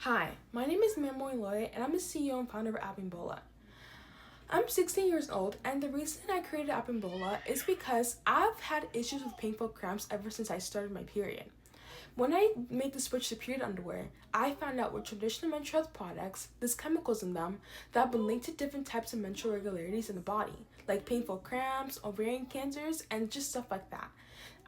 Hi, my name is Memoy Loy, and I'm the CEO and founder of Abimbola. I'm 16 years old, and the reason I created Abimbola is because I've had issues with painful cramps ever since I started my period. When I made the switch to period underwear, I found out with traditional menstrual health products, there's chemicals in them that have been linked to different types of menstrual irregularities in the body, like painful cramps, ovarian cancers, and just stuff like that.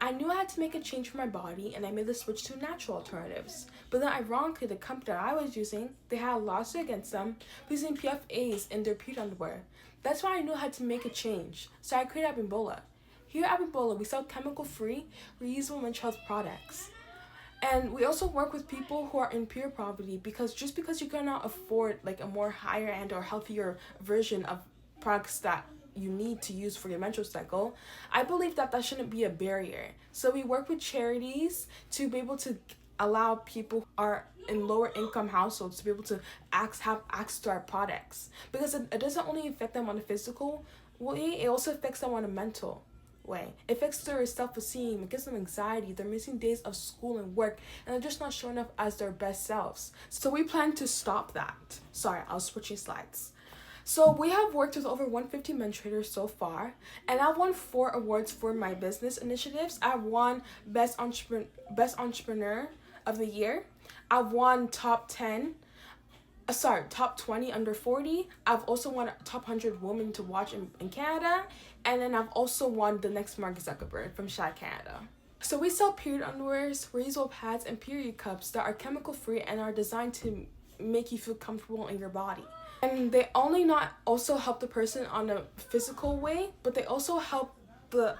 I knew I had to make a change for my body, and I made the switch to natural alternatives. But then ironically, the company that I was using, they had a lawsuit against them for using PFAs in their period underwear. That's why I knew I had to make a change, so I created Abimbola. Here at Abimbola, we sell chemical-free, reusable menstrual health products. And we also work with people who are in pure poverty because just because you cannot afford like a more higher end or healthier version of products that you need to use for your menstrual cycle, I believe that that shouldn't be a barrier. So we work with charities to be able to allow people who are in lower income households to be able to have access to our products because it doesn't only affect them on a physical way, it also affects them on a mental way. It affects their self-esteem, it gives them anxiety, they're missing days of school and work, and they're just not showing up as their best selves. So we plan to stop that. Sorry, I was switching slides. So we have worked with over 150 menstruators so far, and I've won 4 awards for my business initiatives. I've won Best Entrepreneur of the Year. I've won top 20 under 40. I've also won top 100 women to watch in Canada. And then I've also won the next Mark Zuckerberg from Shy Canada. So we sell period underwears, reusable pads, and period cups that are chemical free and are designed to make you feel comfortable in your body. And they only not also help the person on a physical way, but they also help the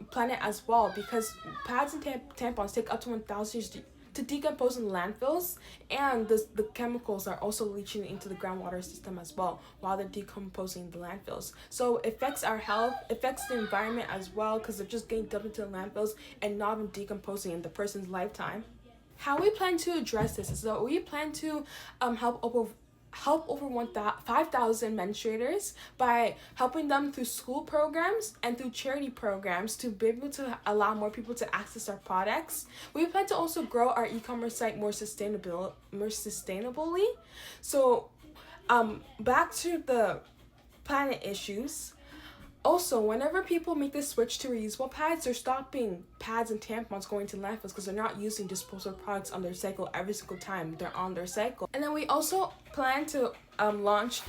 planet as well because pads and tampons take up to 1,000 years to decompose in landfills, and the chemicals are also leaching into the groundwater system as well while they're decomposing in the landfills. So it affects our health, affects the environment as well because they're just getting dumped into the landfills and not even decomposing in the person's lifetime. How we plan to address this is that we plan to help over 5,000 menstruators by helping them through school programs and through charity programs to be able to allow more people to access our products. We plan to also grow our e-commerce site more sustainably. So back to the planet issues. Also, whenever people make the switch to reusable pads, they're stopping pads and tampons going to landfills because they're not using disposable products on their cycle every single time they're on their cycle. And then we also plan to launch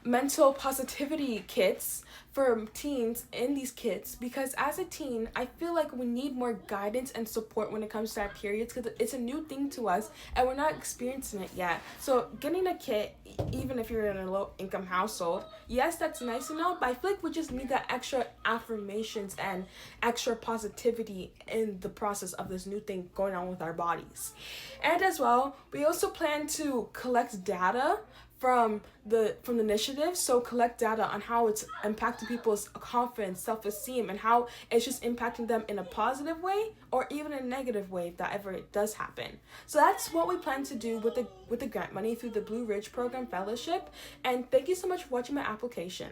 mental positivity kits for teens in these kits because as a teen, I feel like we need more guidance and support when it comes to our periods because it's a new thing to us and we're not experiencing it yet. So getting a kit, even if you're in a low income household, yes, that's nice and all, but I feel like we just need that extra affirmations and extra positivity in the process of this new thing going on with our bodies. And as well, we also plan to collect data from the initiative, so collect data on how it's impacting people's confidence, self-esteem, and how it's just impacting them in a positive way or even a negative way if that ever does happen. So that's what we plan to do with the grant money through the Blue Ridge Program Fellowship, and thank you so much for watching my application.